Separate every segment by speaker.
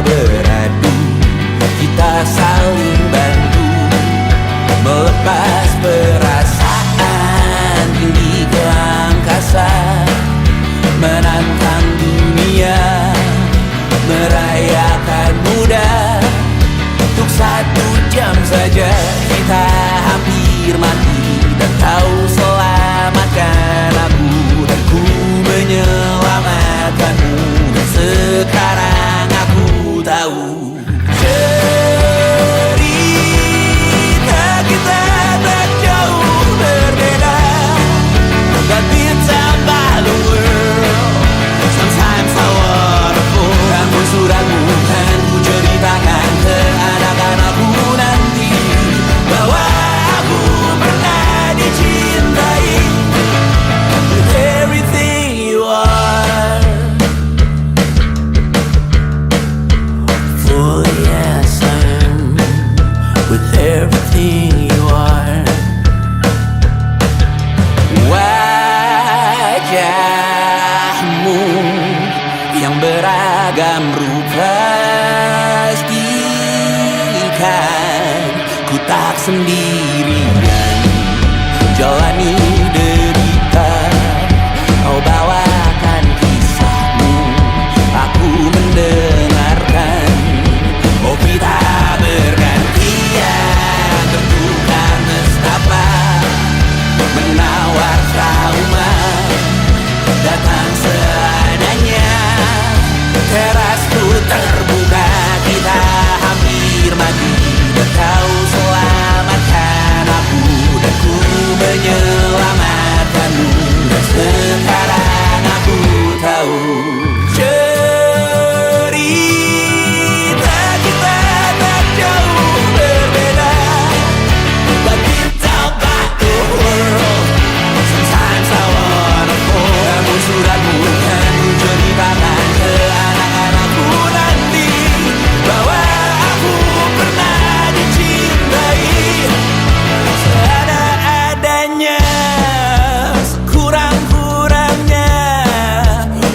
Speaker 1: beradu, kita saling bantu melepas perasaan tinggi ke angkasa, menantang dunia, merayakan muda. Untuk 1 jam saja kita hampir mati, dan kau selamatkan aku, dan ku menyelamatkanmu. Dan sekarang aku tahu cerita kita tak jauh berbeda. But it's about the world. Sometimes I wanna fall. Namun suratmu kan ku ceritakan ke anak-anakku nanti bahwa aku pernah dicintai with everything you are. For yes I am with everything you are. Wajahmu yang beragam rupa pastikan ku tak sendirian jalani derita. Kau bawakan kisahmu, aku mendengarkan. Oh kita bergantian bertukar nestapa, menawar trauma datang seadanya. Terasku terbuka, kita hampir mati, dan kau selamatkan aku, dan ku menyelamatkanmu. Dan sekarang aku tahu cerita kita tak jauh berbeda. But it's about the world. Sometimes I wanna fall. Namun suratmu kan ku ceritakan ke anak-anakku nanti bahwa aku pernah dicintai seada-adanya, sekurang-kurangnya.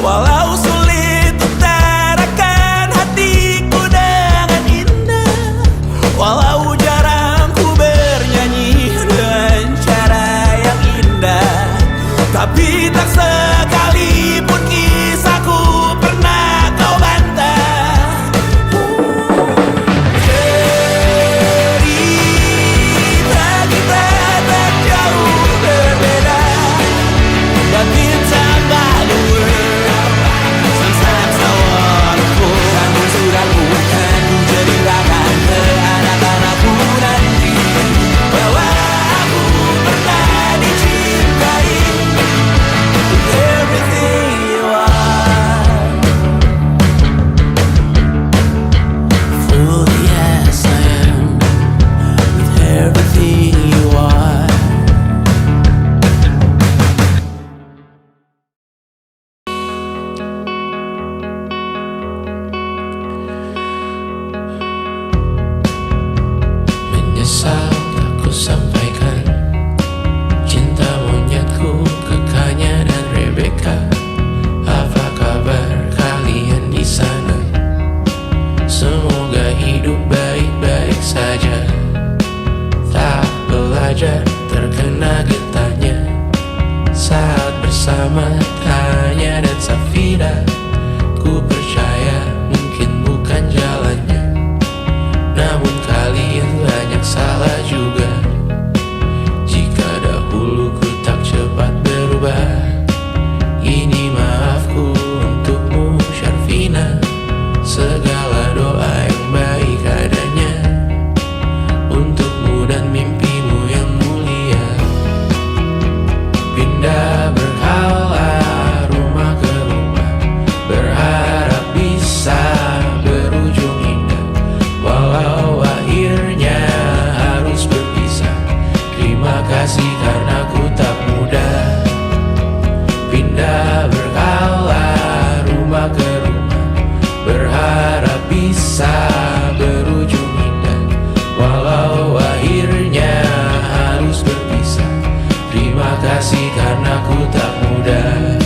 Speaker 1: Walau sulit utarakan hatiku dengan indah, walau jarang ku bernyanyi dengan cara yang indah, tapi tak sekalipun kisahku pernah kau bantah. Cerita kita tak jauh berbeda, but it's about the world. Sometimes I wanna fall. Namun suratmu kan ku ceritakan ke anak-anakku nanti bahwa aku pernah dicintai with everything you are. Full yes I am with everything you are.
Speaker 2: Menyesal tak ku sampaikan cinta monyetku ke Kanya dan Rebecca. Apa kabar kalian di sana? Semoga hidup baik-baik saja. Tak belajar terkena getahnya saat bersama Tanya dan Safira. Ku percaya mungkin bukan jalannya, namun kalian banyak salah juga. Jika dahulu ku tak cepat berubah, ini maafku untukmu Syarfina. Segala doa yang baik adanya untukmu dan mimpimu yang mulia. Pindah berhala rumah ke rumah, berharap bisa berujung indah. Walau akhirnya harus berpisah, terima kasih karena ku tak mudah. Pindah berkala rumah ke rumah, berharap bisa berujung indah. Walau akhirnya harus berpisah, terima kasih karena ku tak mudah.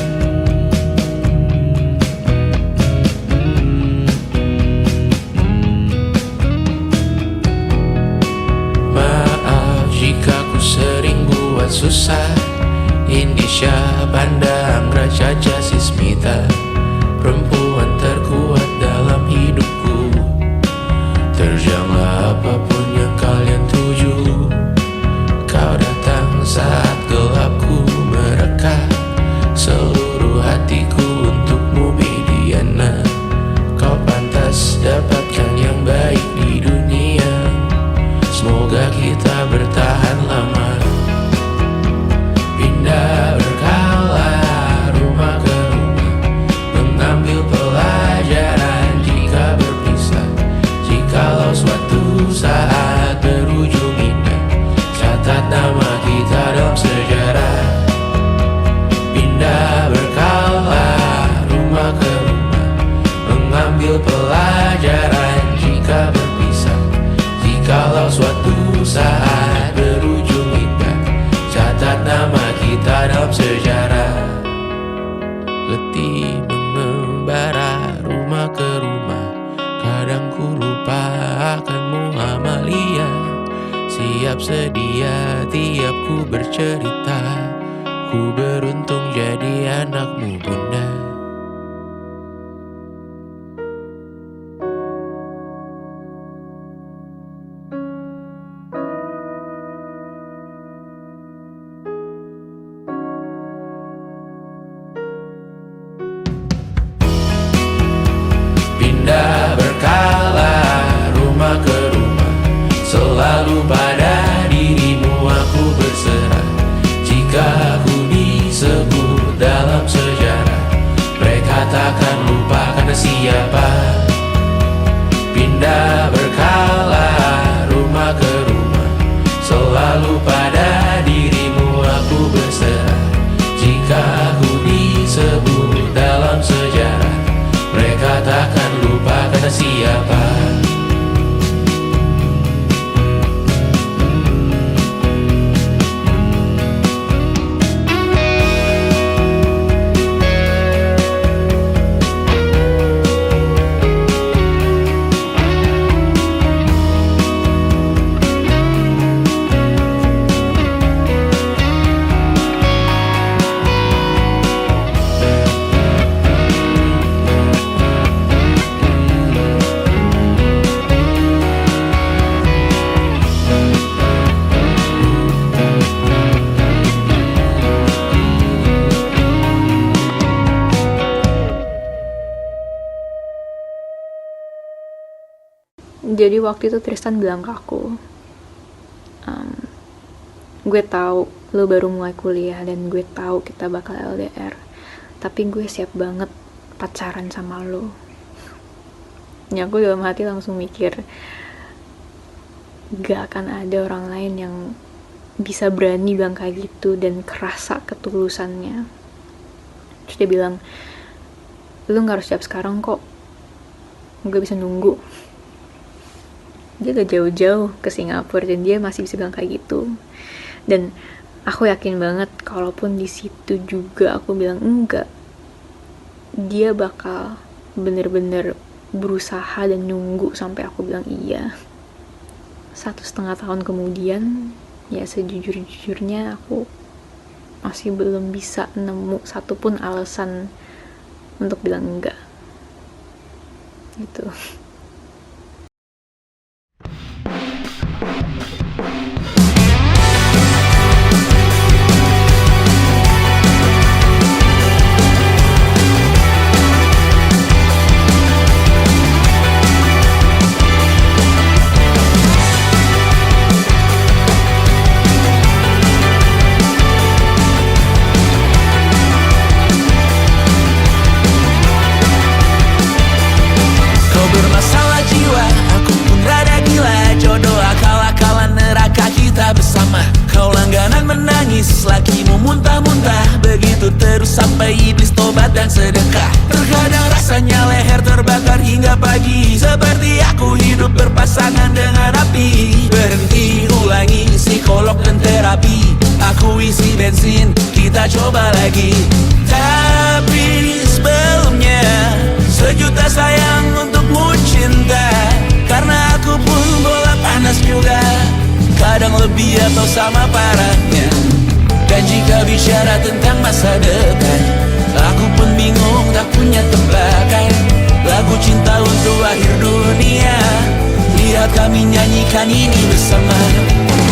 Speaker 2: susah. Indonesia pandang Raja Jasismita, perempuan terkuat dalam hidupku. Terjanglah apapun yang kalian tuju. Kau datang saat gelapku mereka, seluruh hatiku untukmu Mediana. Kau pantas dapatkan yang baik di dunia. Semoga kita bertahan lama. Pindah berkala rumah ke rumah, mengambil pelajaran jika berpisah. Jikalau suatu saat berujung indah, catat nama kita dalam sejarah. Pindah berkala rumah ke rumah, mengambil pelajaran jika berpisah. Jikalau suatu saat berujung indah, catat nama kita dalam sejarah. Letih mengembara rumah ke rumah, kadang ku lupa akanmu Amalia. Siap sedia tiap ku bercerita, ku beruntung jadi anakmu bunda. Pindah berkala rumah ke rumah, selalu pada dirimu aku berserah. Jika aku disebut dalam sejarah, mereka takkan lupa karena siapa. Pindah berkala rumah ke rumah, selalu pada dirimu aku berserah. Jika aku disebut dalam sejarah, mereka takkan lupa karena siapa.
Speaker 3: Jadi waktu itu Tristan bilang ke aku, gue tahu lo baru mulai kuliah dan gue tahu kita bakal LDR, tapi gue siap banget pacaran sama lo. Ya aku dalam hati langsung mikir, gak akan ada orang lain yang bisa berani bilang kayak gitu dan kerasa ketulusannya. Terus dia bilang, lo gak harus siap sekarang kok, gue bisa nunggu. Dia gak jauh-jauh ke Singapura dan dia masih bisa bilang kayak gitu. Dan aku yakin banget kalaupun di situ juga aku bilang enggak, dia bakal bener-bener berusaha dan nunggu sampai aku bilang iya. 1,5 tahun kemudian, ya sejujur-jujurnya aku masih belum bisa nemu satupun alasan untuk bilang enggak gitu.
Speaker 2: Sampai iblis tobat dan sedekah. Terkadang rasanya leher terbakar hingga pagi, seperti aku hidup berpasangan dengan api. Berhenti, ulangi psikolog dan terapi. Aku isi bensin, kita coba lagi. Tapi sebelumnya 1 juta sayang untukmu cinta. Karena aku pun bola panas juga, kadang lebih atau sama parahnya. bicara tentang masa depan. Aku pun bingung tak punya tebakan. Lagu cinta untuk akhir dunia, lihat kami nyanyikan ini bersama.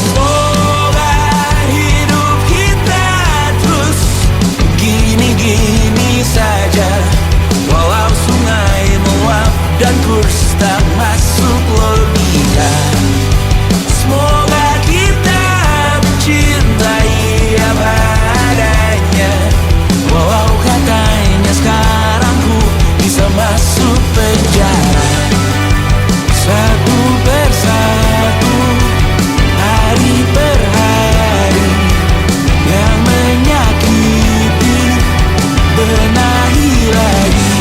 Speaker 2: Semoga hidup kita terus gini-gini saja, walau sungai meluap dan kurs tak masuk logika. Semoga kita mencintai apa adanya, walau katanya sekarang ku bisa masuk penjara. Satu persatu, hari per hari, yang menyakiti benahi lagi.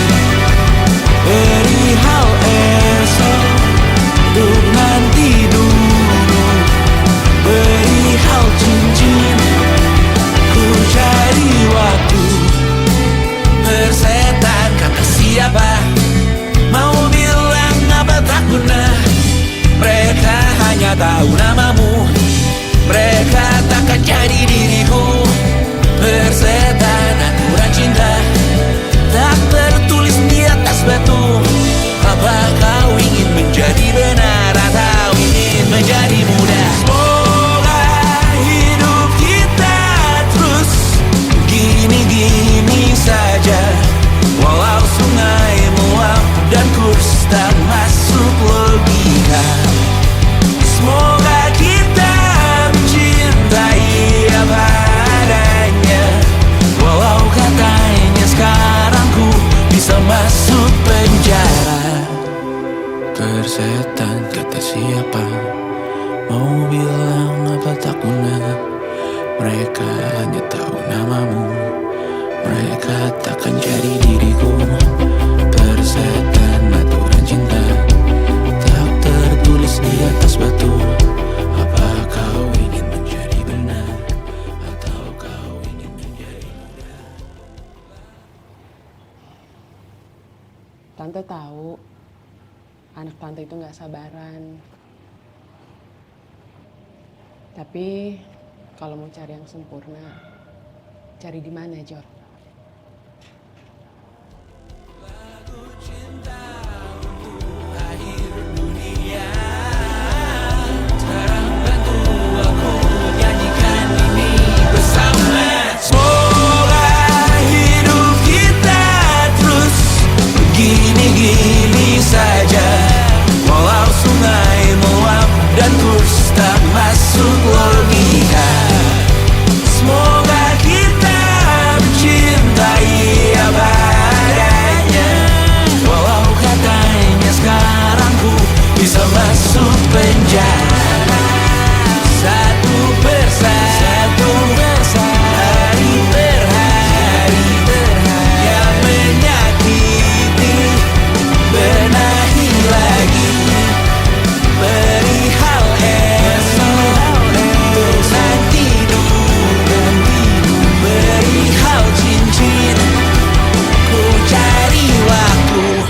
Speaker 2: Perihal esok, untuk nanti dulu. Perihal cincin, ku cari waktu. Persetan kata siapa, mau bilang apa tak guna. Mereka hanya tahu namamu, mereka takkan jadi diriku. Persetan aturan cinta, tak tertulis di atas batu. Apa kau ingin menjadi benar atau ingin menjadi muda? Semoga hidup kita terus gini-gini saja, walau sungai meluap dan kurs tak masuk logika. Semoga kita mencintai apa adanya, walau katanya sekarang ku bisa masuk penjara. Persetan kata siapa, mau bilang apa tak guna. Mereka hanya tahu namamu, mereka takkan jadi diriku. Persetan aturan cinta, tak tertulis di atas batu. Apa kau ingin menjadi benar atau kau ingin menjadi muda?
Speaker 4: Tante tahu anak tante itu gak sabaran. Tapi kalau mau cari yang sempurna, cari di mana, Jor?
Speaker 2: Gini-gini saja, walau sungai meluap dan kurs tak masuk logika. Semoga kita mencintai apa adanya, walau katanya sekarang ku bisa masuk penjara. Satu persatu, hari per hari, yang menyakiti benahi lagi. Perihal esok, untuk nanti dulu. Perihal cincin, ku cari waktu.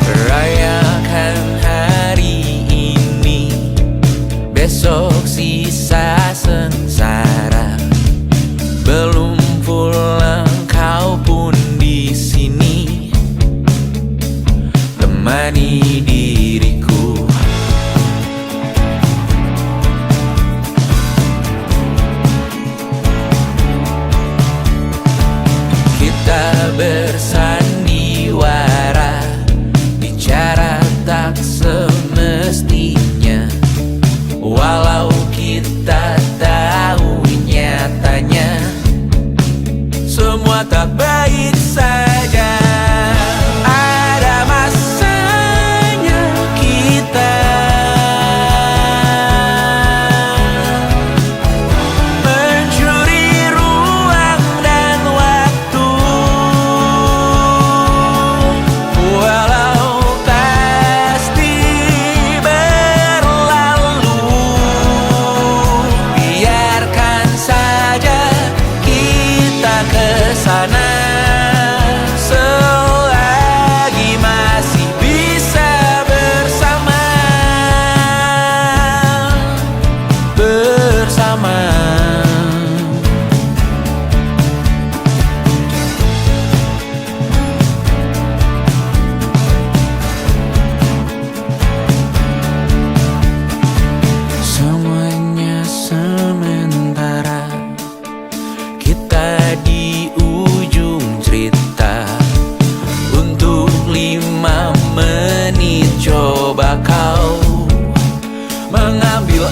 Speaker 2: Rayakan hari ini, besok sisa sengsara. Belum pulang kau pun di sini, temani diriku. Kita bersandiwara, bicara tak semestinya, walau kita tahu nyatanya semua tak baik saja.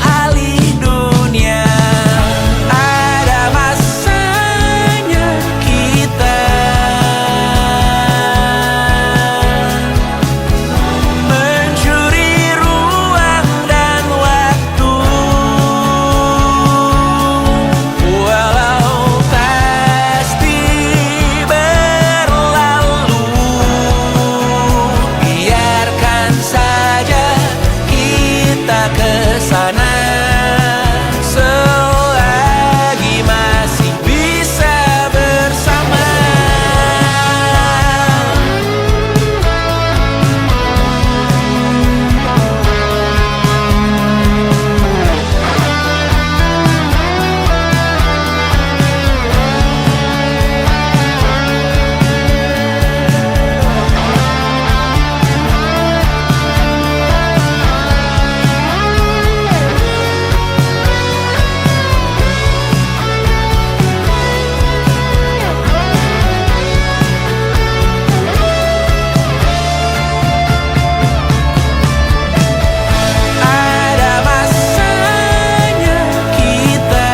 Speaker 2: alih dunia. Ada masanya kita mencuri ruang dan waktu, walau pasti berlalu. Biarkan saja kita kesana selagi masih bisa bersama. Ada masanya kita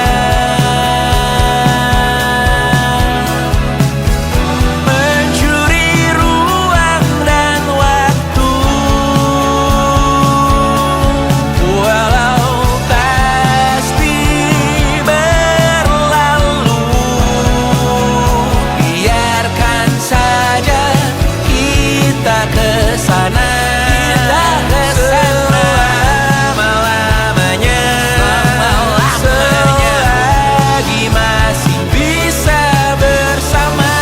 Speaker 2: mencuri ruang dan waktu, walau pasti berlalu. Biarkan saja kita kesana selama-lamanya, selagi masih bisa bersama.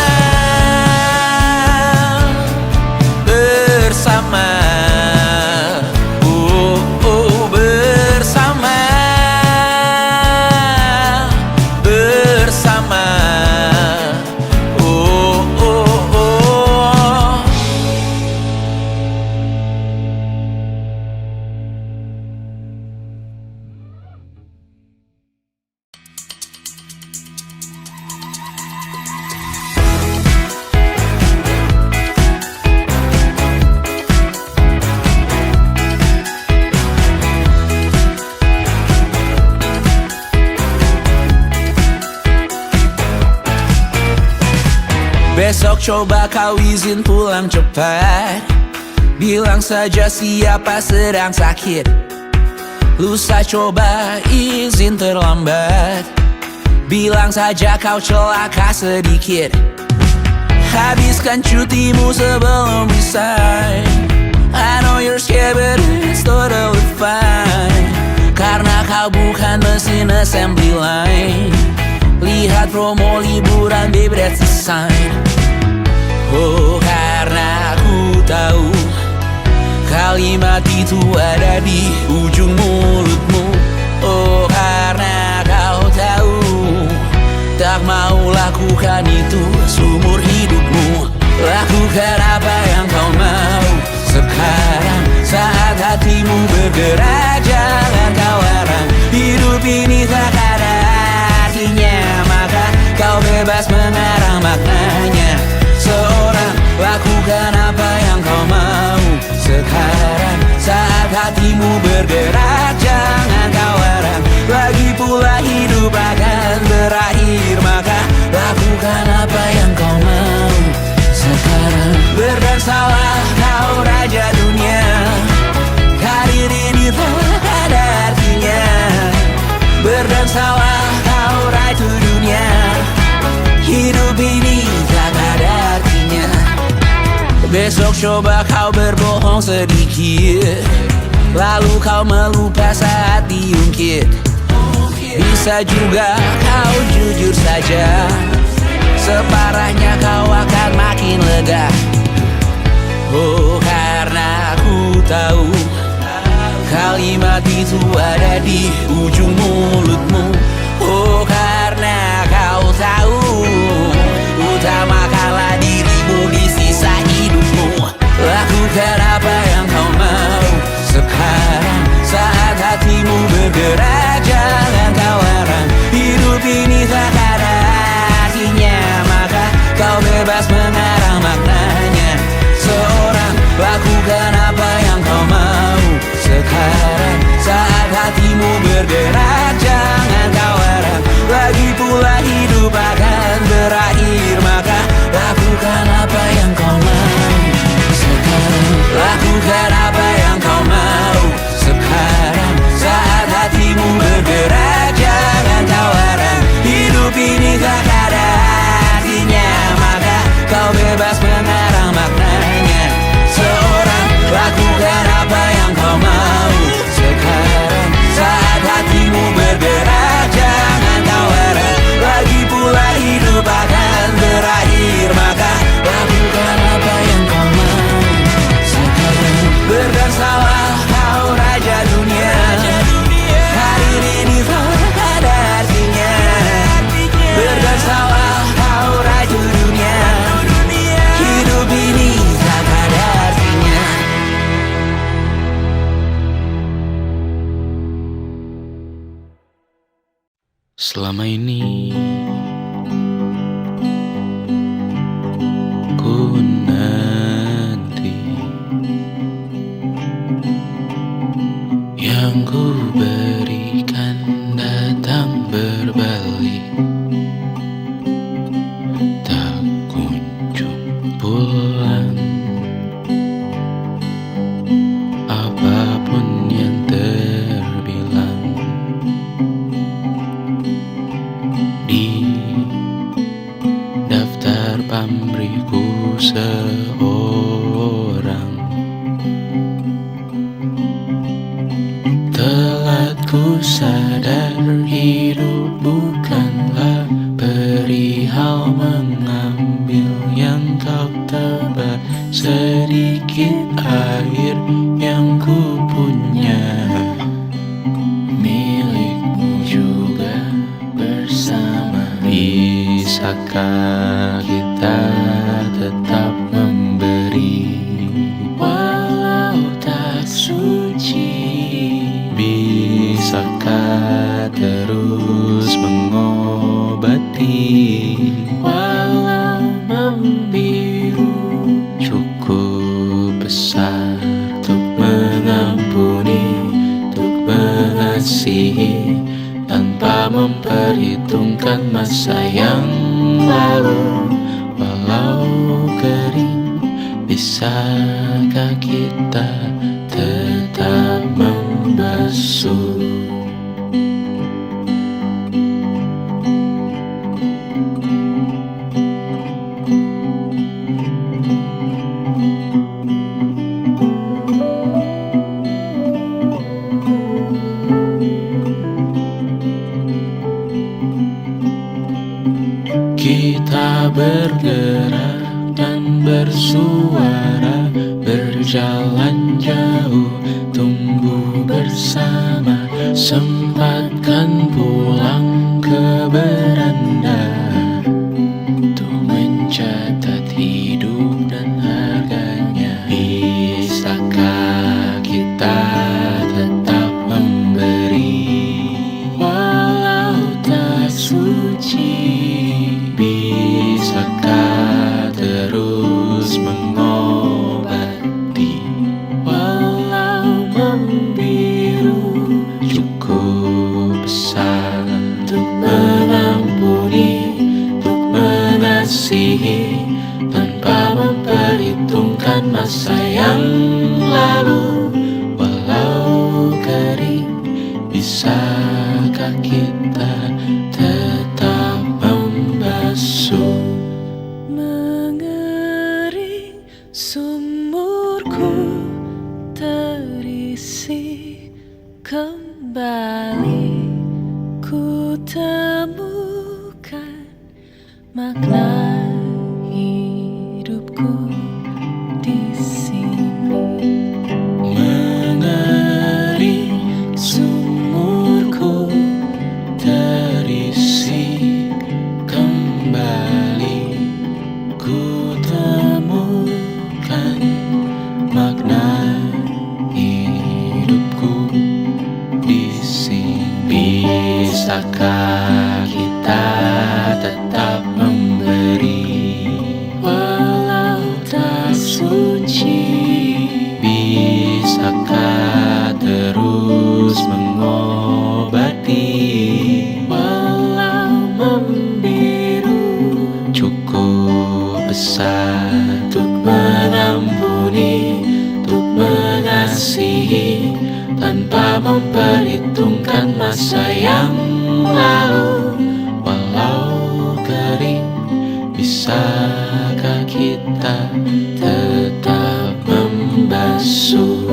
Speaker 2: Bersama, oh, oh, bersama, bersama, oh, oh, oh. Besok coba kau izin pulang cepat. Bilang saja siapa sedang sakit. Lusa coba izin terlambat. Bilang saja kau celaka sedikit. Habiskan cutimu sebelum resign. I know you're scared but it's totally fine. Karena kau bukan mesin assembly line. Lihat promo liburan, baby, that's a sign. Oh, karena aku tahu kalimat itu ada di ujung mulutmu. Oh, karena kau tahu tak mau lakukan itu seumur hidupmu. Lakukan apa yang kau mau sekarang, saat hatimu bergerak. Jangan kau larang, hidup ini tak ada artinya, maka kau bebas mengarang maknanya. Seorang, lakukan apa yang kau mau sekarang, saat hatimu bergerak. Jangan kau larang, lagi pula hidup akan berakhir, maka lakukan apa yang kau mau sekarang. Berdansalah kau raja dunia, karir ini tak ada artinya. Berdansalah kau ratu dunia, hidup ini tak ada artinya. Besok coba kau berbohong sedikit, lalu kau melupa saat diungkit. Bisa juga kau jujur saja, separahnya kau akan makin lega. Oh, karena aku tahu kalimat itu ada di ujung mulutmu. Oh, karena kau tahu utamakanlah dirimu di sisa hidupmu. Lakukan apa yang kau mau sekarang, saat hatimu bergerak. Jangan kau larang, hidup ini tak ada artinya, maka kau bebas mengarang maknanya. Seorang, lakukan apa yang kau mau sekarang, saat hatimu bergerak. bergerak, jangan kau harap lagi pula hidup akan berakhir. Maka lakukan apa yang kau mau sekarang, lakukan apa yang kau mau sekarang. Saat hatimu bergerak, jangan kau harap hidup ini tak ada artinya. Maka kau bebas mengarang maknanya seorang. Lakukan apa yang kau mau sekarang. Saat hatimu bergerak, jangan kau harap lagi pula hidup akan berakhir. Maka lakukan apa yang kau mau sekarang. Berdansalah kau raja dunia, hari ini tak ada artinya. Berdansalah kau raja dunia, hidup ini tak ada artinya.
Speaker 5: Selama ini ku nanti yang ku berikan datang berbalik, tak kunjung pulang. Apapun yang terbilang di daftar pamrihku seorang, telah ku sadar hidup bukanlah perihal mengambil yang kau tebak. Sedikit air yang ku punya milikmu juga bersama. Bisakah kita tetap memberi walau tak suci? Bisakah terus mengobati walau membiru? Cukup besar untuk mengampuni, untuk mengasihi tanpa memperhitungkan masa yang lalu. Walau kering, bisakah kita tetap membasuh? Kita bergerak dan bersuara, berjalan jauh, tumbuh bersama. Sempatkan pulang ke beranda untuk mencatat hidup dan harganya. Bisakah kita tetap memberi walau tak suci? Bisakah terus mengobati walau membiru? Cukup besar untuk mengampuni, untuk mengasihi tanpa memperhitungkan masa yang lalu. Walau kering, bisakah kita tetap membasuh?
Speaker 6: Mengering sumurku terisi kembali, ku temukan makna hidupku di sini.
Speaker 5: Mengering sumurku terisi kembali, ku temukan makna hidupku di sini. Bisakah kita tetap memberi walau tak suci? Bisakah terus mengobati yang lalu, walau kering, bisakah kita tetap membasuh?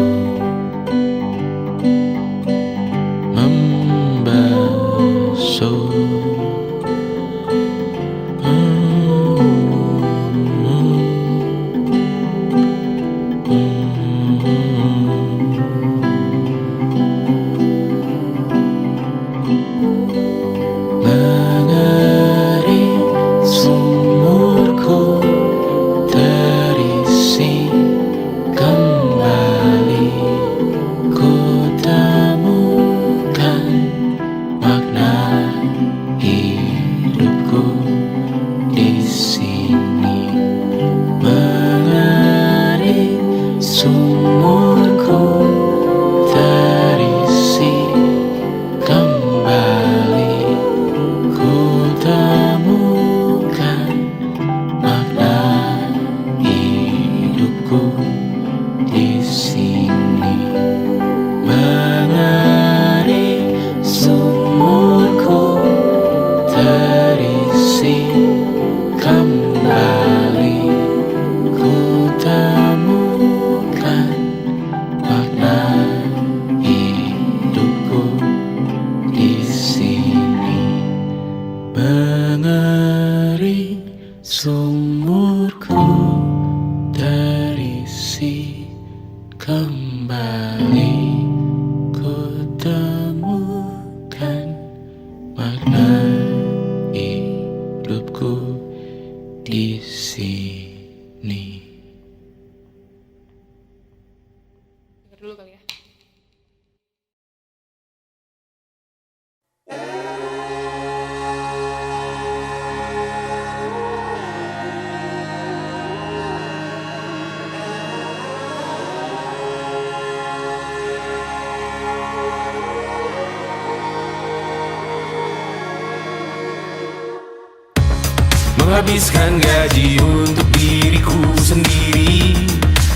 Speaker 1: Mengering sumurku terisi kembali, ku temukan makna hidupku di sini. Mengering sumurku terisi kembali, ku temukan makna hidupku di sini. Mengering sumurku terisi kembali, ku temukan makna hidupku di sini. Mengering sumurku terisi kembali, ku temukan makna hidupku di sini.
Speaker 4: Dengar dulu kali ya.
Speaker 2: Menghabiskan gaji untuk diriku sendiri,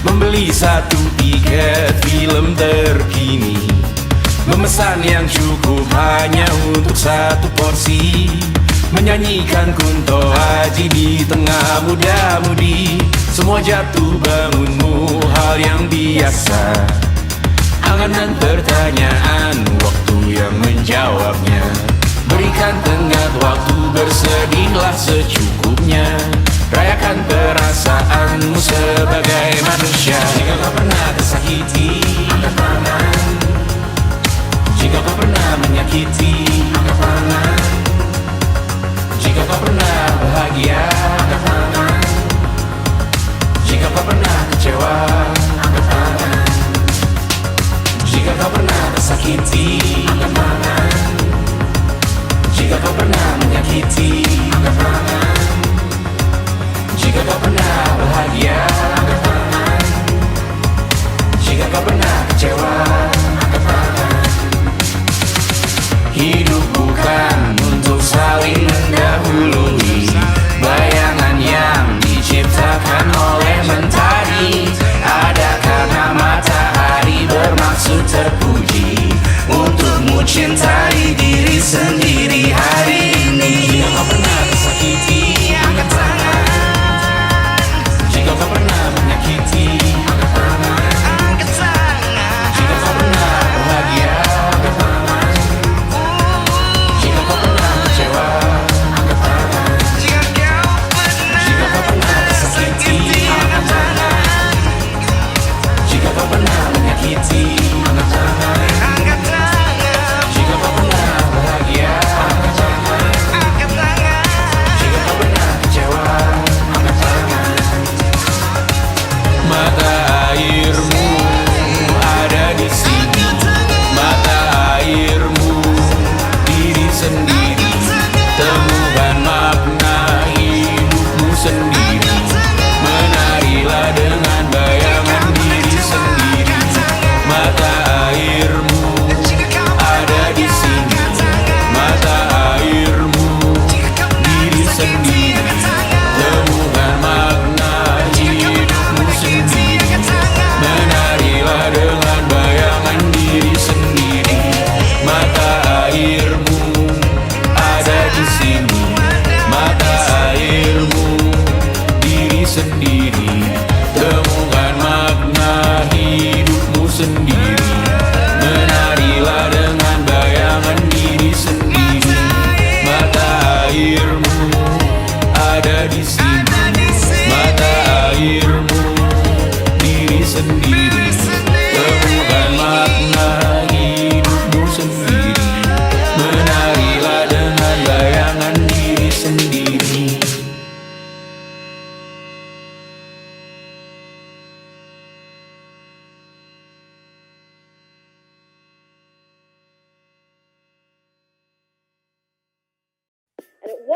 Speaker 2: membeli satu tiket film terkini, memesan yang cukup hanya untuk satu porsi, menyanyikan kunto haji di tengah muda-mudi. Semua jatuh bangunmu hal yang biasa, angan dan pertanyaan, waktu yang menjawabnya. Berikan tenggat waktu, bersedihlah secukupnya, rayakan perasaanmu sebagai manusia. Jika kau pernah tersakiti, angkat tangan. Jika kau pernah menyakiti, angkat tangan. Jika kau pernah bahagia, angkat tangan. Jika kau pernah kecewa, angkat tangan. Jika kau pernah tersakiti, angkat tangan. Jika kau pernah menyakiti, angkat tangan. Jika kau pernah bahagia, angkat tangan. Jika kau pernah kecewa, angkat tangan. Hidup bukan untuk saling mendahului, bayangan yang diciptakan oleh mentari. Ada karena matahari bermaksud terpuji, untukmu cintai diri sendiri hari ini. Jika kau pernah tersakiti, angkat tangan. Jika kau pernah menyakiti, angkat tangan. Jika kau pernah bahagia, angkat tangan. Jika kau pernah kecewa, angkat tangan. Jika kau pernah tersakiti, angkat tangan. Jika kau pernah menyakiti, angkat tangan. Jika kau pernah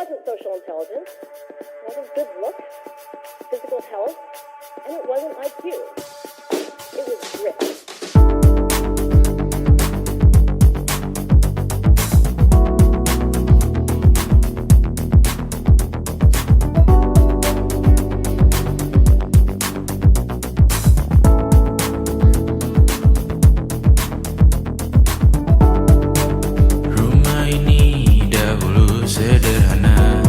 Speaker 7: wasn't social intelligence, it wasn't good looks, physical health, and it wasn't IQ. It was grit.
Speaker 5: Rumah ini dahulu sederhana,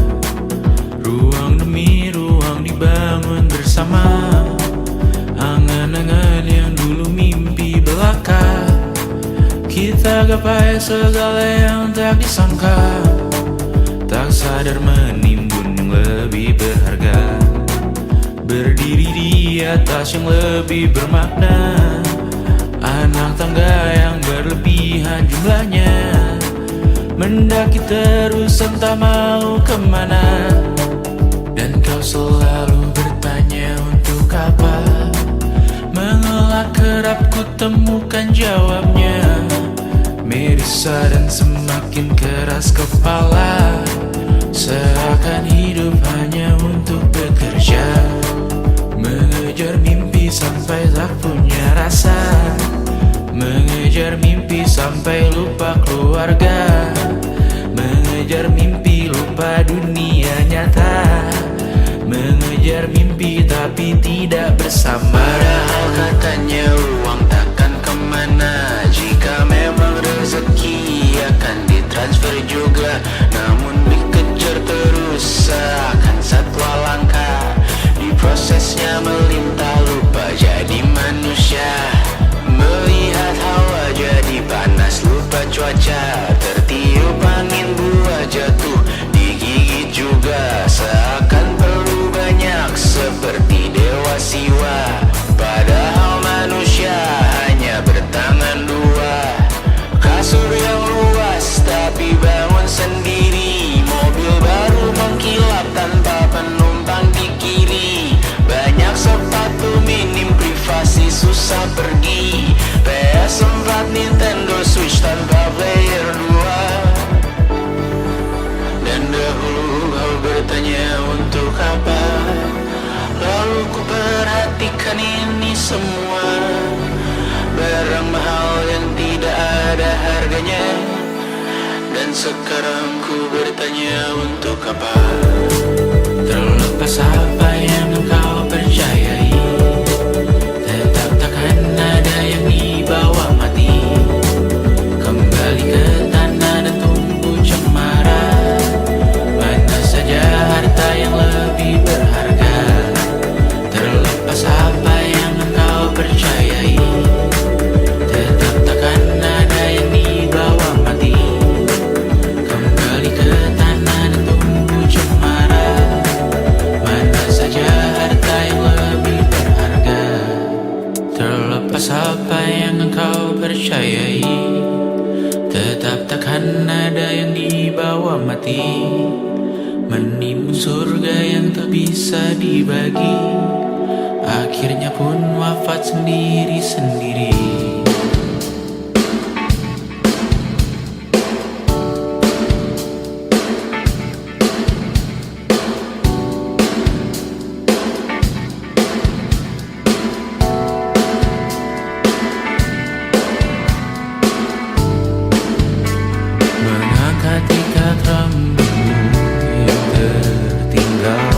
Speaker 5: ruang demi ruang dibangun bersama. Angan-angan yang dulu mimpi belaka, kita gapai segala yang tak disangka. Tak sadar menimbun yang lebih berharga, berdiri di atas yang lebih bermakna. Anak tangga yang berlebihan jumlahnya, mendaki terus entah mau kemana. Dan kau selalu bertanya untuk apa, mengelak kerap ku temukan jawabnya. Merisa dan semakin keras kepala, seakan hidup hanya untuk bekerja, mengejar mimpi sampai tak punya rasa, mengejar mimpi sampai lupa keluarga, mengejar mimpi lupa dunia nyata, mengejar mimpi tapi tidak bersama. Padahal katanya uang takkan kemana, jika memang rezeki akan ditransfer juga. Namun dikejar terus seakan satwa langka, di prosesnya melintah lupa jadi manusia. Melihat hawa jadi panas lupa cuaca, tertiup angin buah jatuh digigit juga. Seakan perlu banyak seperti dewa siwa, padahal manusia hanya bertangan dua. Kasur yang luas tapi bangun sendiri, mobil baru mengkilap tanpa penumpang di kiri. Banyak sepatu minim privasi susah pergi, PS4 Nintendo Switch tanpa player 2. Dan dahulu kau bertanya untuk apa, lalu ku perhatikan ini semua, barang mahal yang tidak ada harganya. Dan sekarang ku bertanya untuk apa, terlepas apa yang engkau percayai, tetap takkan ada yang dibawa mati. Kembali ke tanah dan tumbuh cemara, mana saja harta yang lebih berharga. Terlepas apa yang engkau percayai, tetap takkan ada yang dibawa mati. Kembali ke tanah dan tumbuh cemara, mana saja harta yang lebih berharga. Terlepas apa yang engkau percayai, tetap takkan ada yang dibawa mati. Menimbun surga yang tak bisa dibagi, akhirnya pun wafat sendiri-sendiri. Mengangkat ikat rambutmu yang tertinggal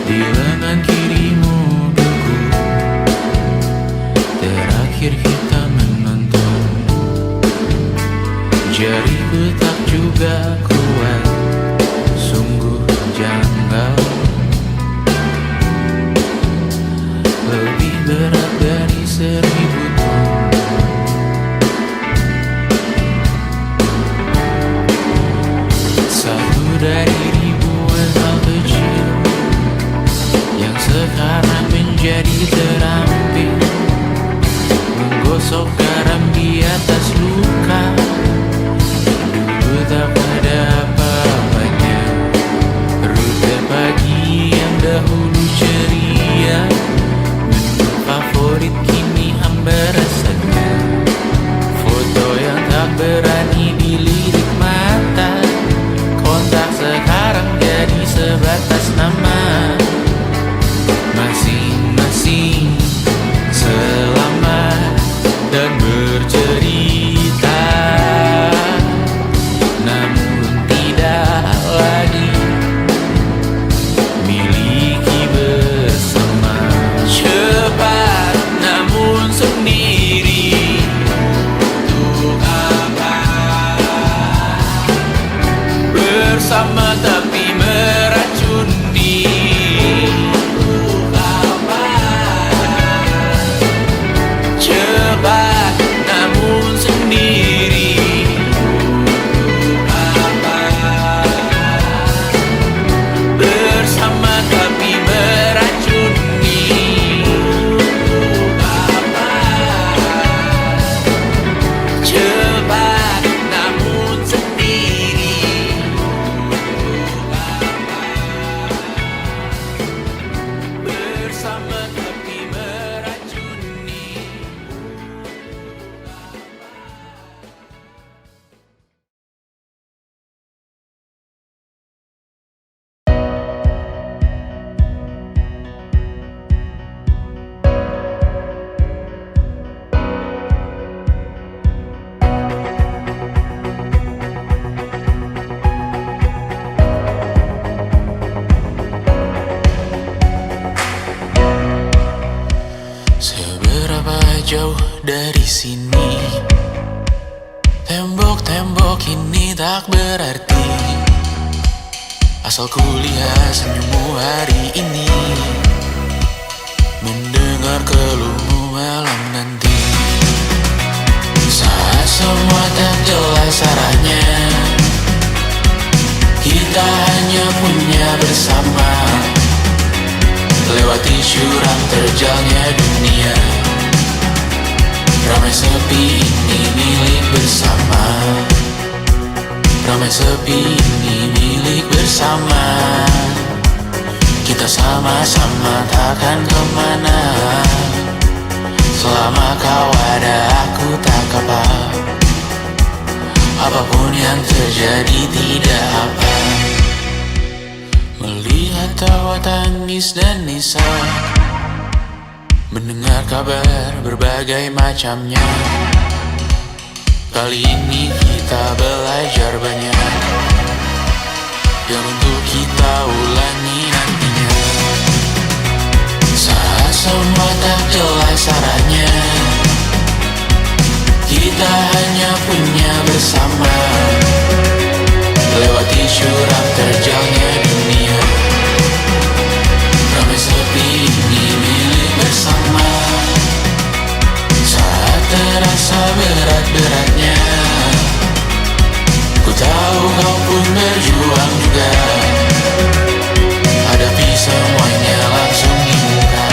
Speaker 5: di lengan kirimu beku, terakhir kita menonton. Jariku tak juga kuat, sungguh janggal, lebih berat dari 1000 ton. Satu dari ribuan hal kecil yang sekarang menjadi terampil, menggosok garam di atas luka. Dulu tak ada apa-apanya, rute pagi yang dahulu ceria, menu favorit kini hambar tembok ini tak berarti, asal ku lihat senyummu hari ini, mendengar keluhmu malam nanti. Saat semua tak jelas arahnya, kita hanya punya bersama, lewati syurang terjalnya dunia. Ramai sepi ini milik bersama, ramai sepi ini milik bersama. Kita sama-sama takkan kemana, selama kau ada aku tak apa. Apapun yang terjadi tidak apa. Melihat tawa tangis dan nisa, mendengar kabar berbagai macamnya. Kali ini kita belajar banyak yang untuk kita ulangi nantinya. Saat semua tak jelas arahnya, kita hanya punya bersama, lewati syurang terjalnya dunia. Ramai sepi ini milik bersama, saat terasa berat-beratnya, ku tahu kau pun berjuang juga. Hadapi semuanya langsung di muka,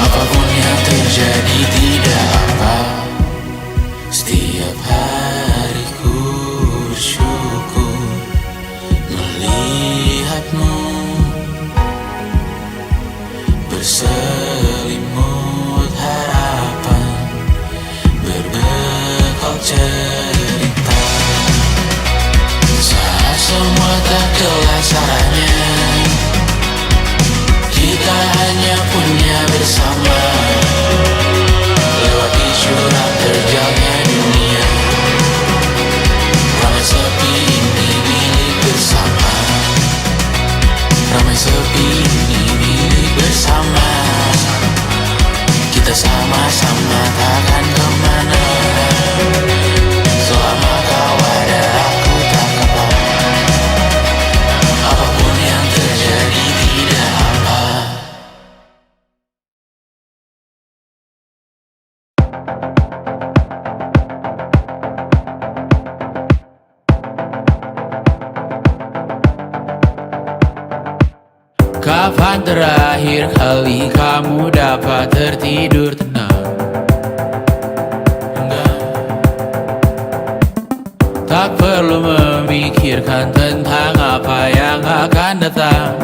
Speaker 5: apapun yang terjadi tidak apa. Setiap hari ku bersyukur melihatmu berselimut harapan, berbekal cerita. Saat semua tak jelas arahnya, kita hanya punya bersama, lewati syurang terjalnya dunia. Ramai sepi ini milik bersama, ramai sepi ini milik bersama. Kita sama-sama takkan kemana, selama kau ada aku tak apa. Apapun yang terjadi tidak apa. Kapan terakhir kali kamu dapat tertidur tenang? Enggak. Tak perlu memikirkan tentang apa yang akan datang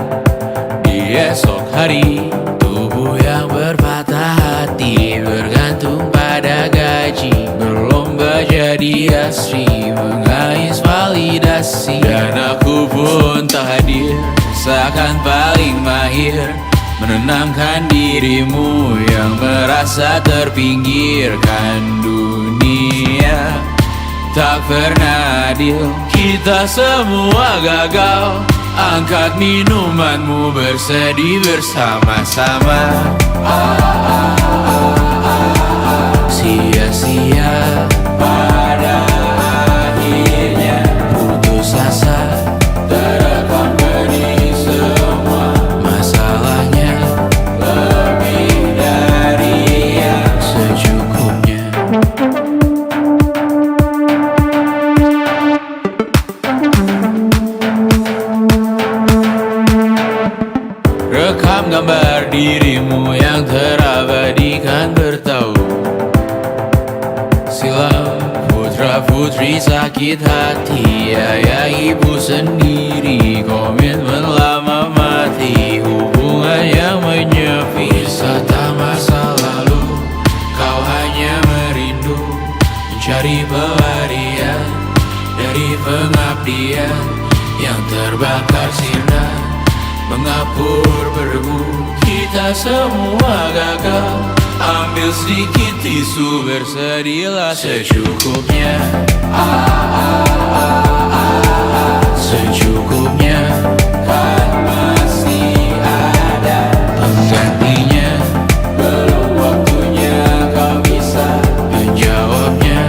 Speaker 5: di esok hari. Tubuh yang berpatah hati bergantung pada gaji, berlomba jadi asri, mengais validasi. Dan aku pun tak hadir, seakan paling mahir menenangkan dirimu yang merasa terpinggirkan dunia. Tak pernah adil, kita semua gagal. Angkat minumanmu, bersedih bersama-sama. Sia-sia pada akhirnya putus asa, terekam benih semua masalahnya, lebih dari yang secukupnya. Rekam gambar dirimu yang terabadikan bertahun silam. Putra-putri sakit hati, ayah ibu sendiri, komitmen lama mati, hubungan yang menyepi. Wisata masa lalu, kau hanya merindu, mencari pelarian dari pengabdian yang terbakar sirna, mengapur berdebu. Kita semua gagal, ambil sedikit tisu, bersedihlah secukupnya. Secukupnya, kan masih ada penggantinya. Belum waktunya kau bisa menjawabnya.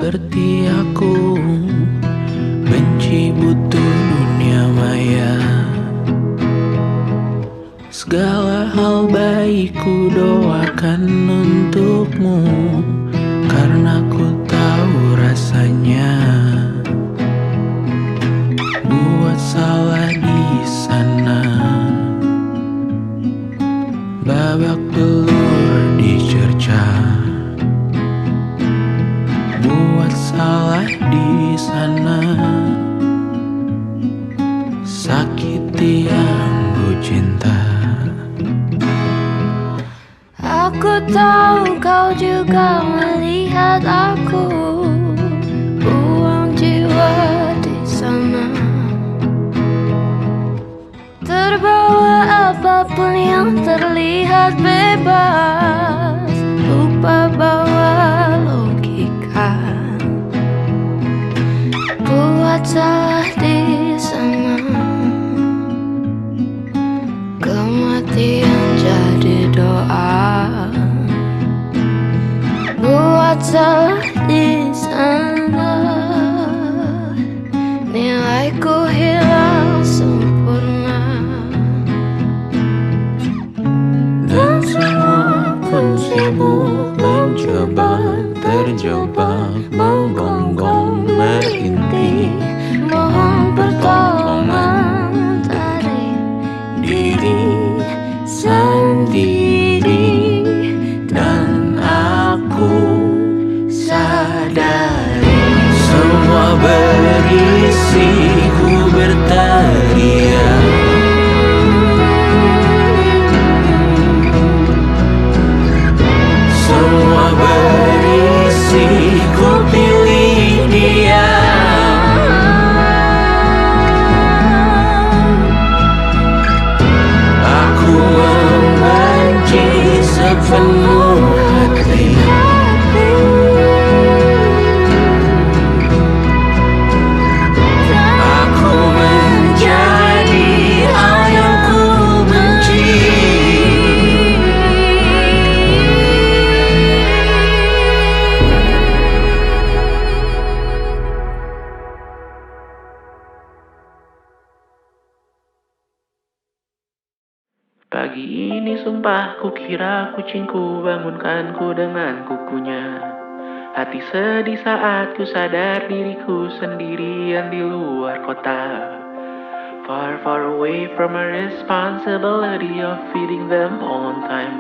Speaker 1: seperti aku, benci butuh dunia maya. Segala hal baik ku doakan untukmu, karena ku tahu rasanya buat salah di sana. Babak belur dicerca, buat salah di sana. Sakiti yang ku cinta.
Speaker 6: Aku tahu kau juga melihat aku buang jiwa di sana, terbawa apapun yang terlihat bebas, lupa bawa logika, buat salah di sana. Kematian jadi doa, buat salah di sana. Nilaiku hilang sempurna,
Speaker 1: Dan semua pun sibuk mencoba, terjebak, menggonggong, merintih.
Speaker 6: mohon pertolongan dari
Speaker 1: Diri sendiri, dan aku sadari semua berisi ku berteriak. Semua berisi ku pilih dia. Aku membenci sepenuh hati. Aku menjadi hal yang ku benci. Pagi ini sumpah ku kira kucingku bangunkanku dengan kukunya. Hati sedih saat ku sadar diriku sendirian di luar kota. Far, far away from a responsibility of feeding them on time.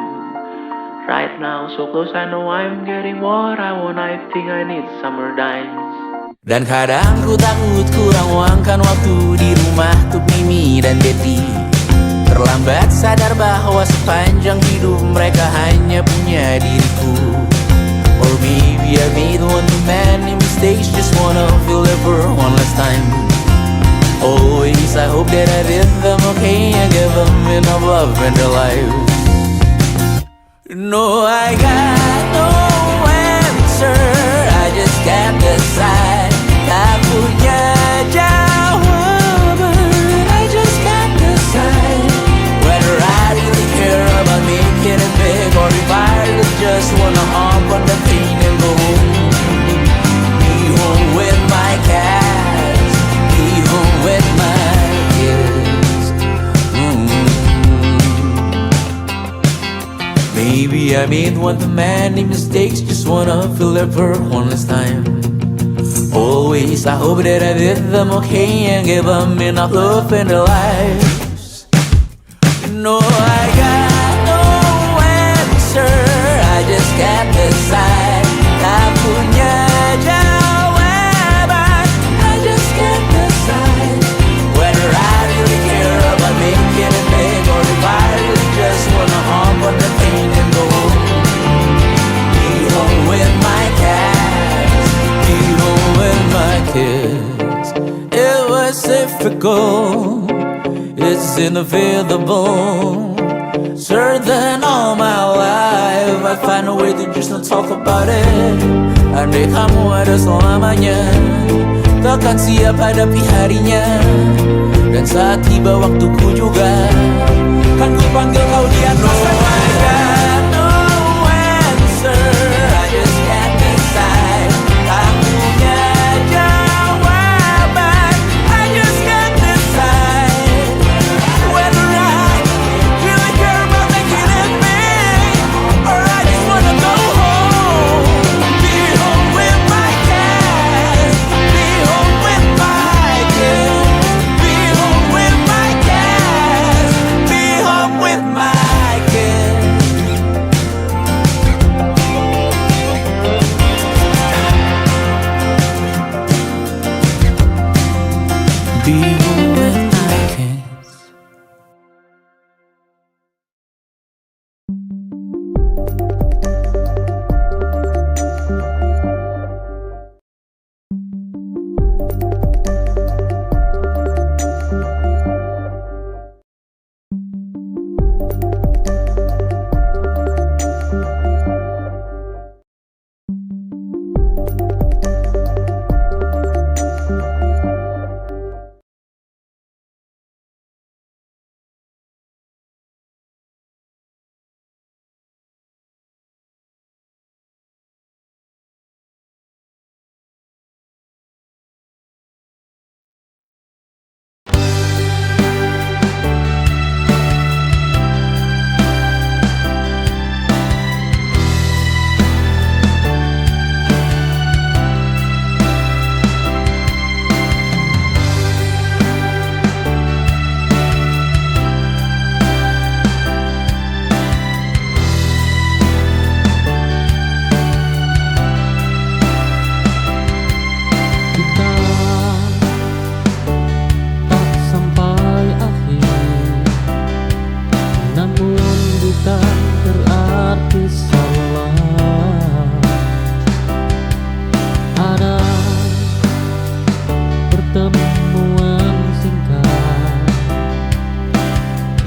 Speaker 1: Right now so close, I know I'm getting what I want. I think I need summer dimes.
Speaker 2: Dan kadang ku takut kurang luangkan waktu di rumah untuk Mimi dan Betty. Terlambat sadar bahwa sepanjang hidup mereka hanya punya diriku. Or maybe I made one too many mistakes, just wanna feel it for one last time. Always I hope that I did them okay and give them enough love in their lives. No, I got no answer, I just can't decide. Tak punya jawaban, I just can't decide whether I really care about making it big, or if I really just wanna hop on the plane and go home. Be home with my cats, be home with my kids. Maybe I made one too many mistakes, just wanna feel it for one last time. Always I hope that I did them okay and give them enough love in their lives. No, I got no answer, I just can't decide. Tak punya jawaban, I just can't decide whether I really care about making it big, or if I really just wanna hop on the plane and go home. Be home with my cats, be home with my kids. It was difficult, it's inevitable. Certain all my life I find a way to just not talk about it. Andai kamu ada selamanya, takkan siap hadapi harinya. Dan saat tiba waktuku juga, kan ku panggil kau di atas sana. No answer, I just can't decide. Tak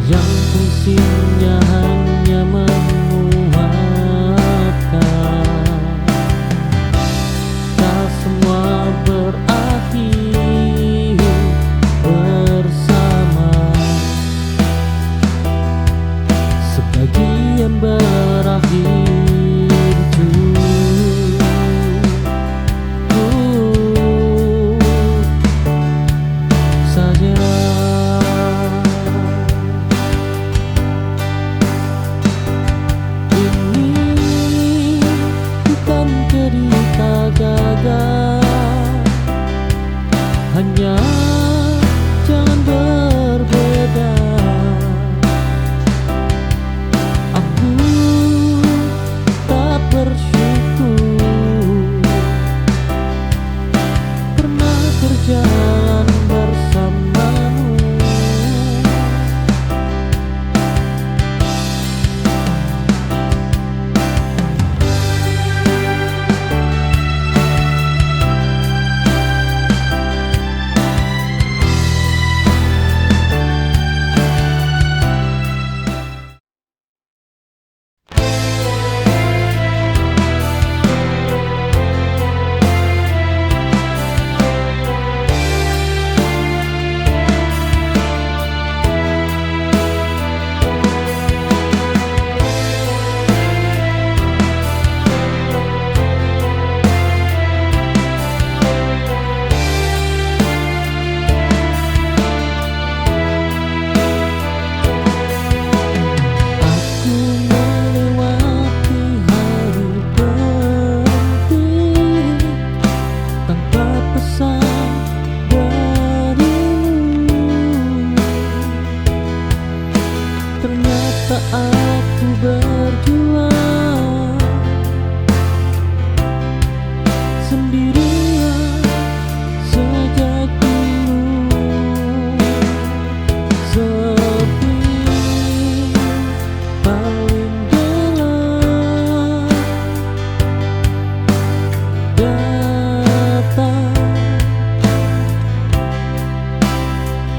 Speaker 8: yang fungsinya hanya menguatkan. Tak semua berakhir bersama, sebagian berakhir saja. Ini bukan cerita gagal, hanya jangan berbeda. Aku tak bersyukur pernah berjalan bersamamu. Ternyata aku berjuang sendirian sejak dulu. Sepi paling gelap datang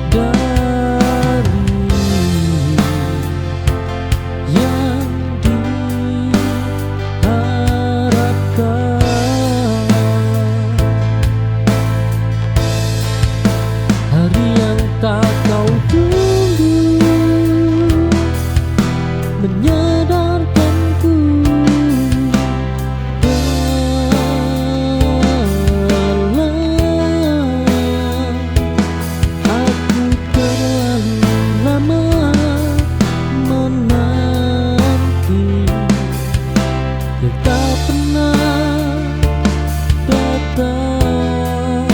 Speaker 8: dari yang diharapkan. Hari yang tak kau tunggu menyadarkanku aku terlalu lama menanti, dia tak pernah datang.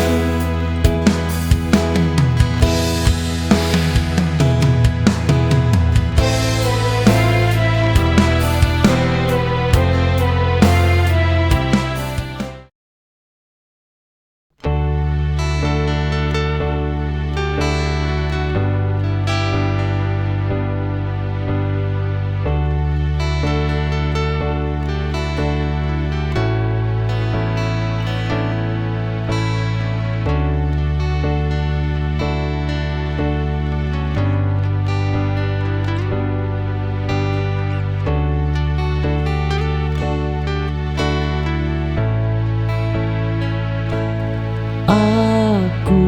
Speaker 8: Aku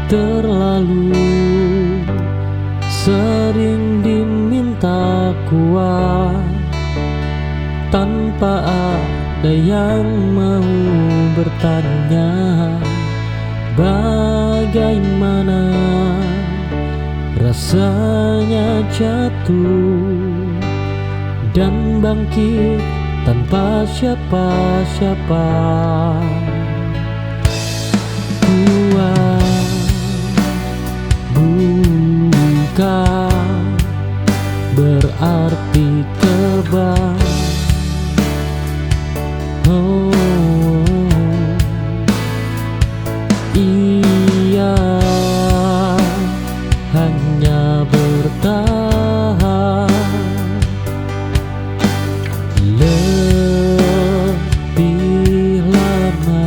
Speaker 8: terlalu sering diminta kuat tanpa ada yang mau bertanya bagaimana rasanya jatuh dan bangkit tanpa siapa-siapa. Bukan berarti terbang. Oh, ia hanya bertahan lebih lama.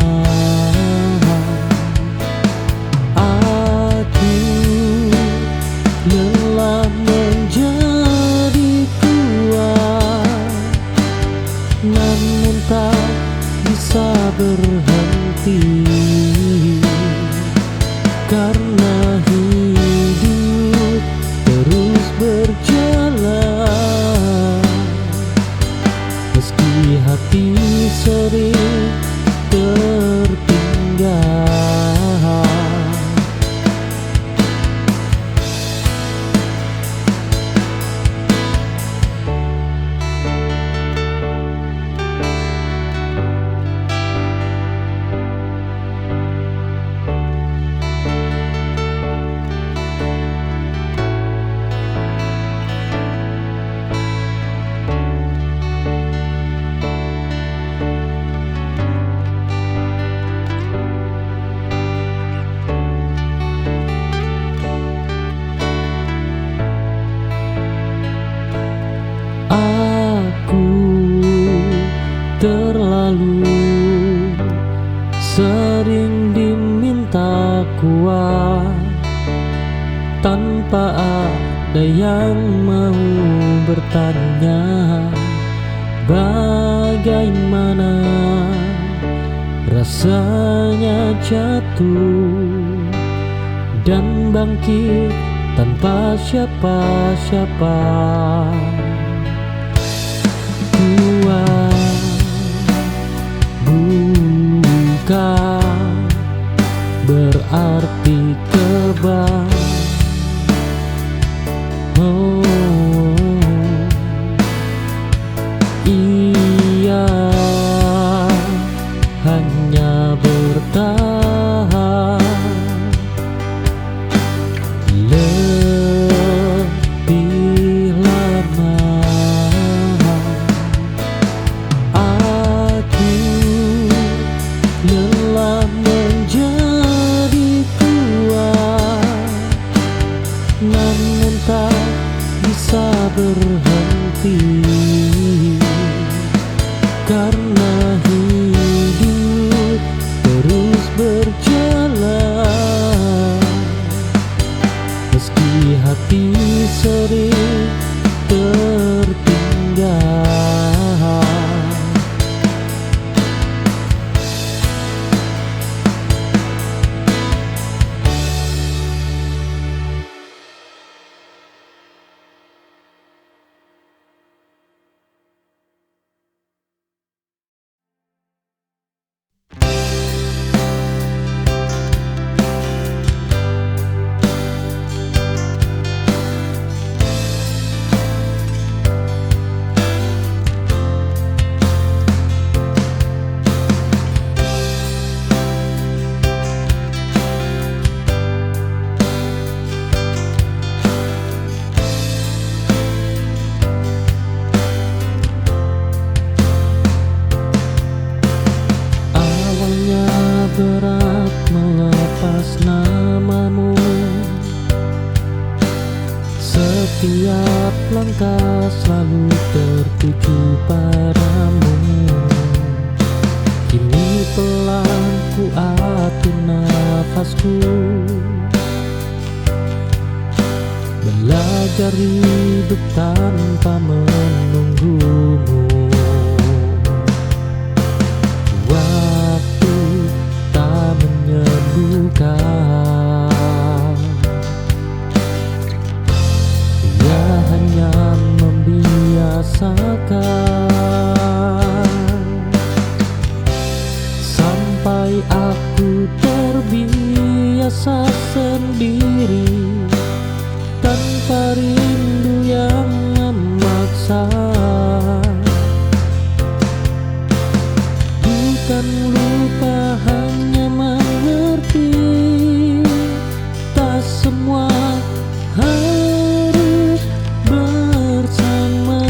Speaker 8: Aku lelah ada yang mau bertanya bagaimana rasanya jatuh dan bangkit tanpa siapa-siapa. Tuhan bukan berarti kebal. Oh, ia hanya bertahan lebih lama. Aku lelah menjadi kuat, namun tak bisa berhenti karena hidup terus berjalan. Meski hati sering tertinggal. Berat melepas namamu, setiap langkah selalu tertuju padamu. Kini pelan ku atur nafasku, belajar hidup tanpa menunggumu. Ia hanya membiasakan sampai aku terbiasa sendiri tanpa rindu yang memaksa. Bukan lupa, hanya mengerti tak semua harus bersama.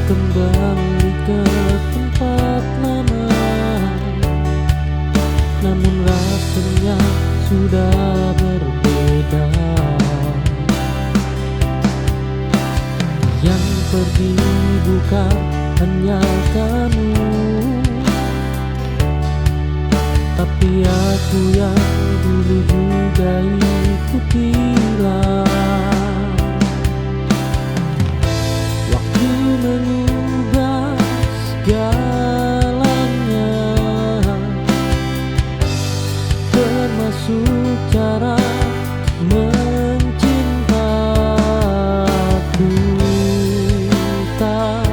Speaker 8: Kembali ke tempat lama, namun rasanya sudah berbeda. Yang pergi bukan hanya kamu, tapi aku yang dulu juga ikut hilang. Mengubah segalanya, termasuk cara mencintaku. Tak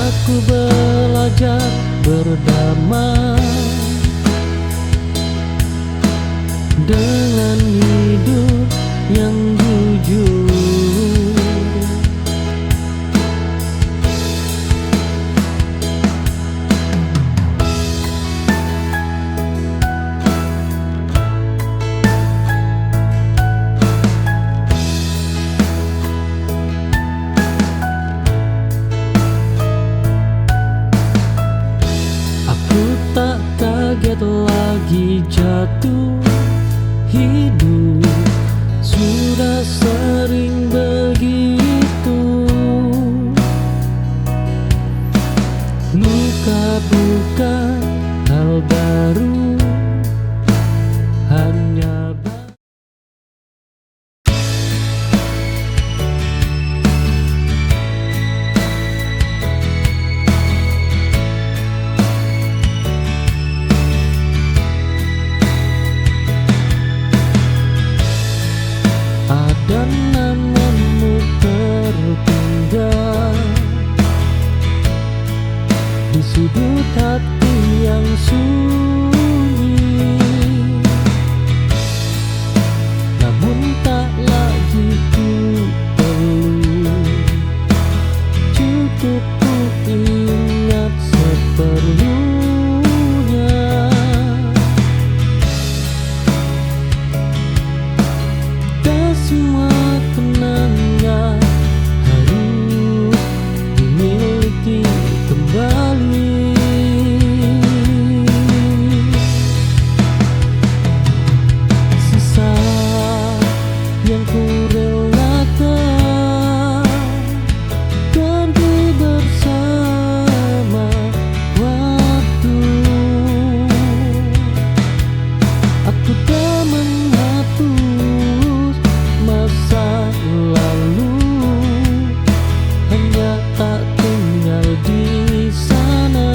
Speaker 8: aku belajar berdamai dengan hidup yang jujur. Aku tak kaget lagi jatuh, hidup sudah sering begitu. Luka bukan hal baru, hanya ada namamu tertinggal di sudut hati yang sunyi, namun tak lagi ku perlu, cukup ku ingat seperlunya. Dan semua kenangan harus dimiliki kembali. Sisa yang ku relakan pergi bersama waktu. Aku tak menghapus masa lalu, hanya tak tinggal di sana.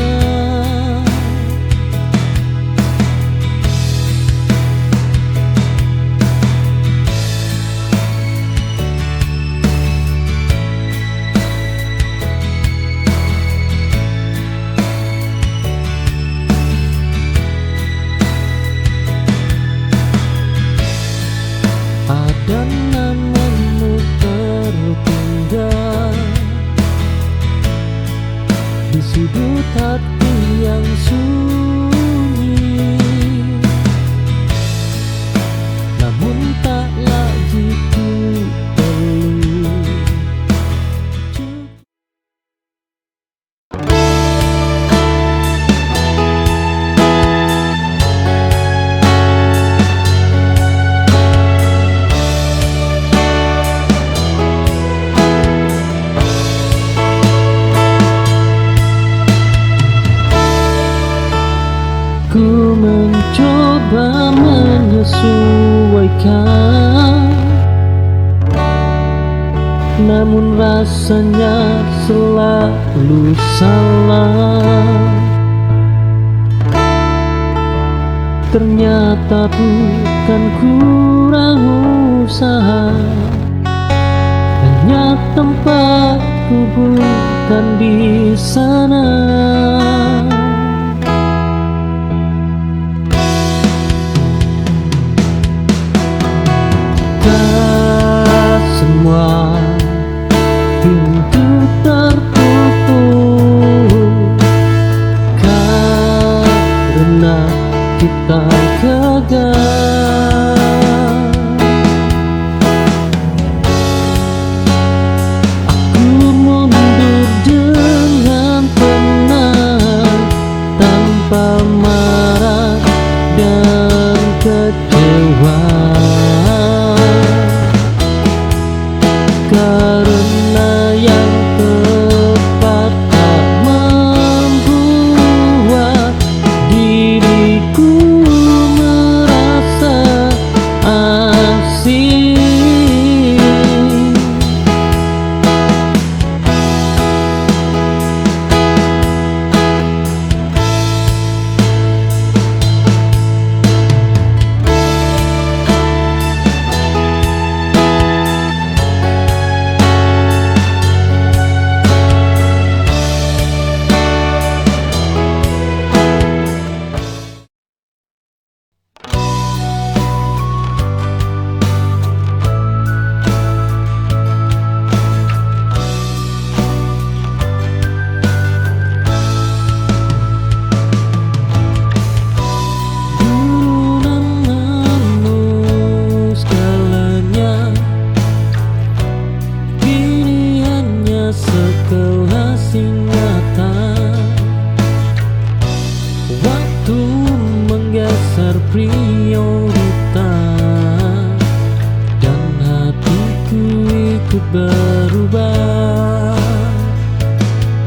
Speaker 8: Ada namamu tertinggal di sudut hati yang sunyi, namun tak lagi ku perlu. Ku mencoba menyesuaikan, namun rasanya selalu salah. Ternyata bukan kurang usaha, hanya tempatku bukan di sana. Semua pintu tertutup karena kita gagal. Aku mundur dengan tenang, tanpa marah dan kecewa. Karena yang tepat tak membuat diriku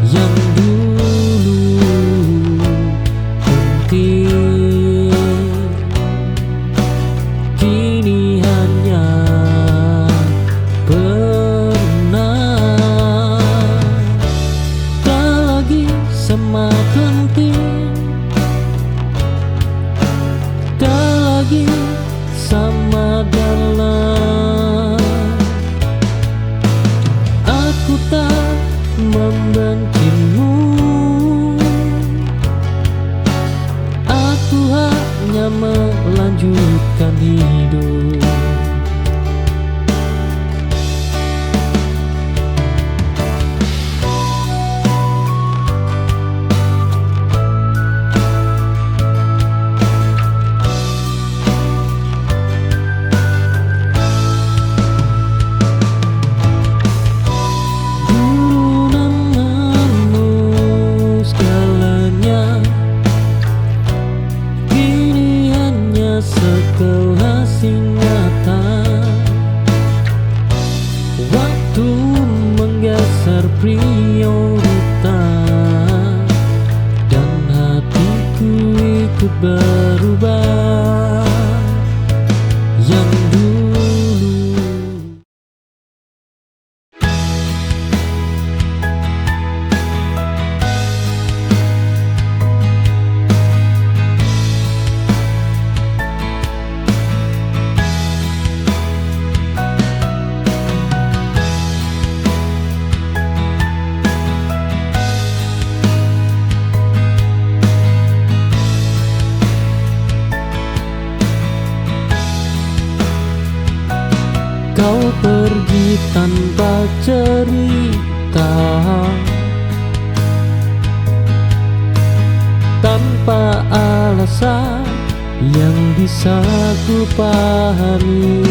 Speaker 8: yang dulu penting kini hanya pernah. Tak lagi sama penting, tak lagi sama dalam. Aku tak membencimu, aku hanya melanjutkan hidup. Dulu namamu segalanya, kini hanya sekelas ingatan. Waktu menggeser prioritas dan hatiku ikut berubah. Yang dulu kau pergi tanpa cerita, tanpa alasan yang bisa ku pahami.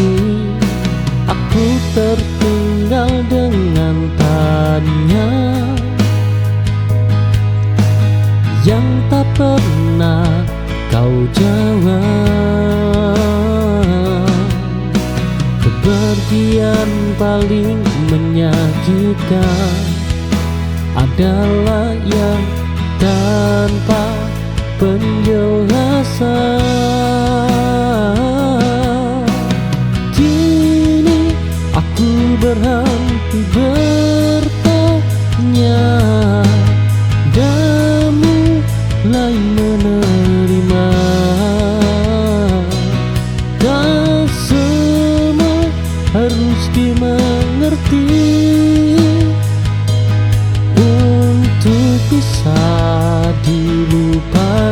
Speaker 8: Aku tertinggal dengan tanya yang tak pernah kau jawab. Kepergian paling menyakitkan adalah yang tanpa penjelasan. Kini aku berhenti bertanya dan mulai menerima. Tak semua harus dimengerti untuk bisa dilupakan.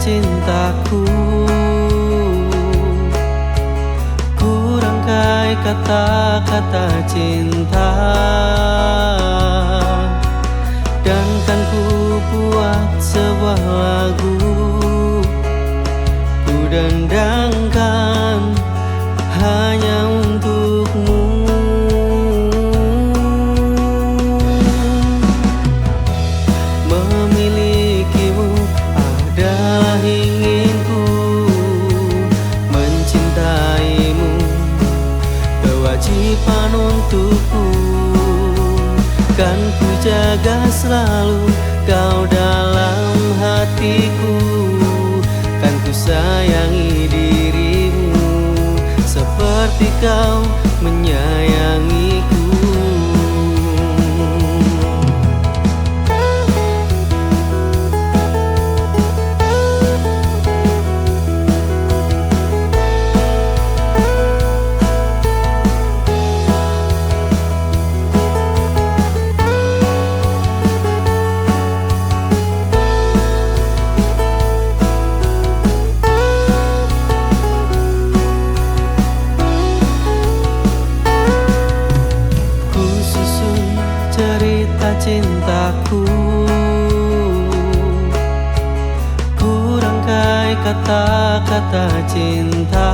Speaker 8: cintaku, ku rangkai kata-kata cinta, dan kan ku buat sebuah lagu, ku dendangkan hanya untukmu. Memilikimu adalah inginku, mencintaimu kewajiban untukku. Kan ku jaga selalu kau dalam hatiku, kan ku sayangi dirimu seperti kau menyayangiku. Cerita cintaku, ku rangkai kata-kata cinta,